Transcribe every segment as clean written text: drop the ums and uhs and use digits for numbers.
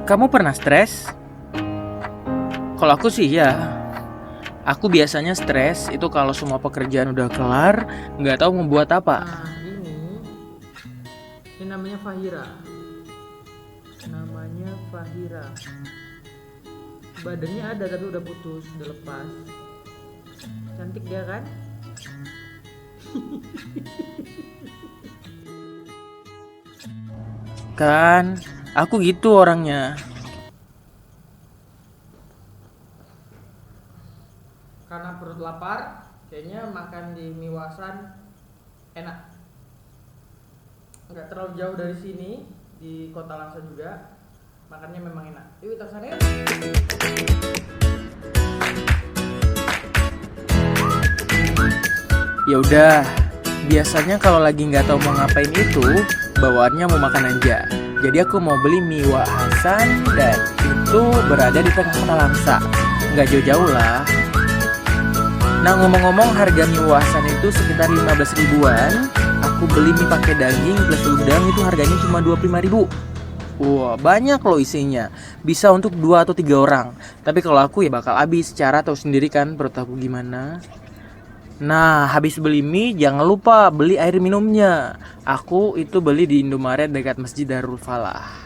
Kamu pernah stres? Kalau aku sih ya. Aku biasanya stres itu kalau semua pekerjaan udah kelar, nggak tahu mau buat apa. Nah, ini namanya Fahira. Namanya Fahira. Badannya ada tapi udah putus, udah lepas. Cantik dia kan? Kan, aku gitu orangnya. Karena perut lapar, kayaknya makan di Miwasan enak. Nggak terlalu jauh dari sini, di Kota Langsa juga. Makannya memang enak. Yuk kita kesana yuk. Ya udah, biasanya kalau lagi nggak tahu mau ngapain itu, bawaannya mau makan aja. Jadi aku mau beli mie Wak Hasan dan itu berada di tengah kota Langsa. Nggak jauh-jauh lah. Nah ngomong-ngomong harga mie Wak Hasan itu sekitar 15 ribuan. Aku beli mie pakai daging plus udang itu harganya cuma 25 ribu. Wah banyak loh isinya. Bisa untuk 2 atau 3 orang. Tapi kalau aku ya bakal habis, secara tahu sendiri kan perut aku gimana. Nah, habis beli mie, jangan lupa beli air minumnya. Aku itu beli di Indomaret dekat Masjid Darul Falah.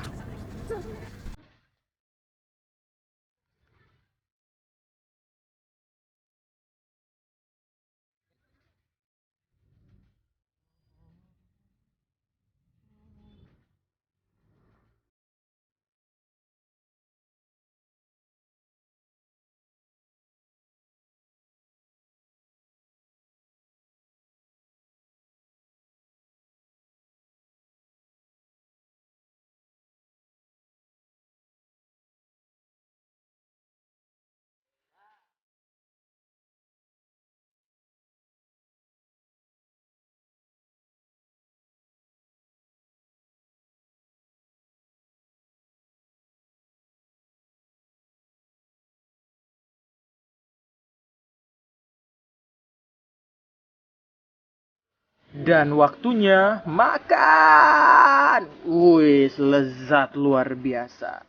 Dan waktunya makan. Wih, lezat luar biasa.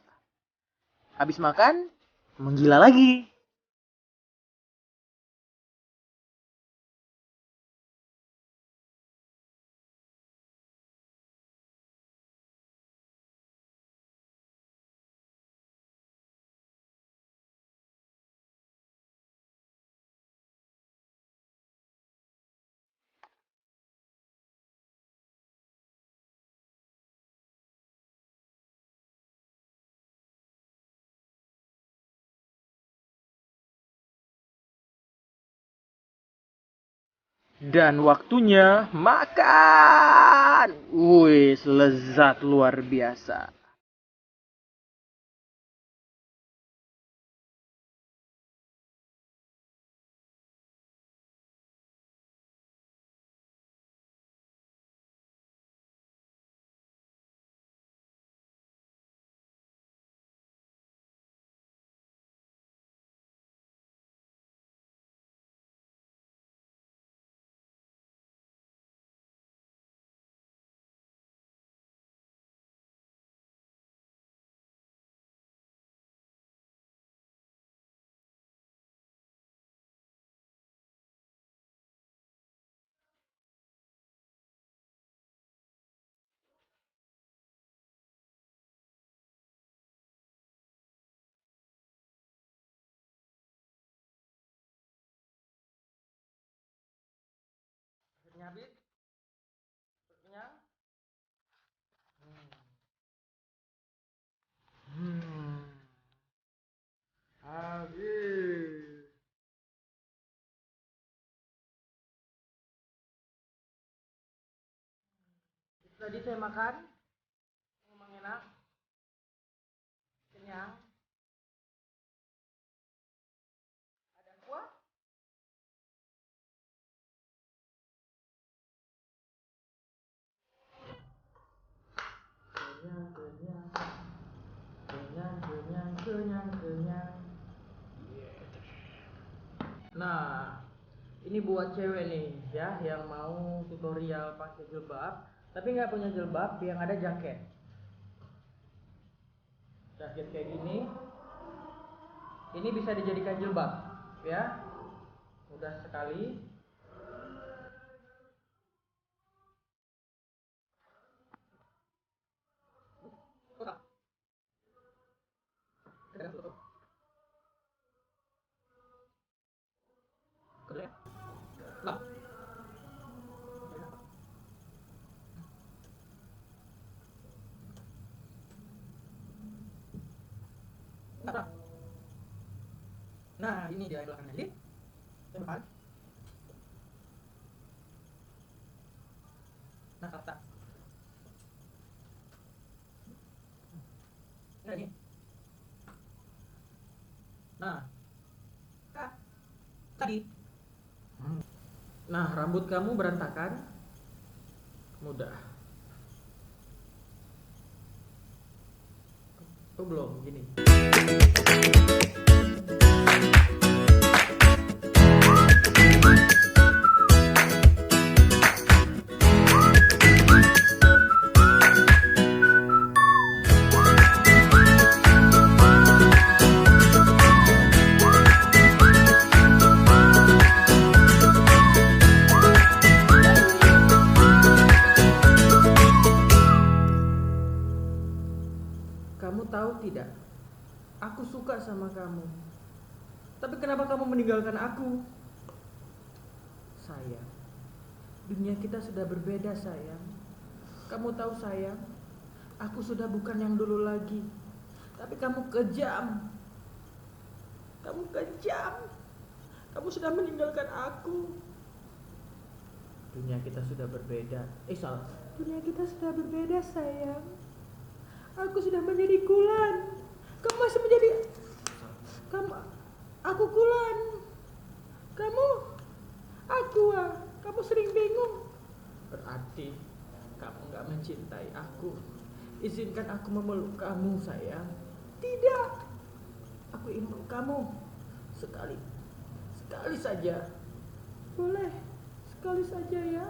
Habis makan, menggila lagi. Dan waktunya makan. Wih, lezat luar biasa. Akhirnya habis, kenyang. Hmm, habis. Tadi saya makan, memang enak, kenyang. Ada kuah, kenyang, kenyang, kenyang, kenyang, kenyang, kenyang. Nah, ini buat cewek nih ya yang mau tutorial pakai jilbab, tapi nggak punya jilbab yang ada jaket. jaket kayak gini. Ini bisa dijadikan jilbab, ya. Mudah sekali. Nah, ini dia belakangnya. Jadi, tempat. Nah, kata. Nah, ini. Nah, tadi. Nah, rambut kamu berantakan. Mudah. Oh, belum gini. Kamu tahu tidak? Aku suka sama kamu. Tapi kenapa kamu meninggalkan aku? Sayang, dunia kita sudah berbeda, sayang. Kamu tahu, sayang, aku sudah bukan yang dulu lagi. Tapi kamu kejam. Kamu kejam. Kamu sudah meninggalkan aku. Dunia kita sudah berbeda. Salah. Dunia kita sudah berbeda, sayang. Aku sudah menjadi Kulan. Kamu masih menjadi aku Kulan. Kamu Aqua. Kamu sering bingung. Berarti kamu gak mencintai aku. Izinkan aku memeluk kamu, sayang. Tidak. Aku ingin memeluk kamu. Sekali saja. Boleh. Sekali saja, ya.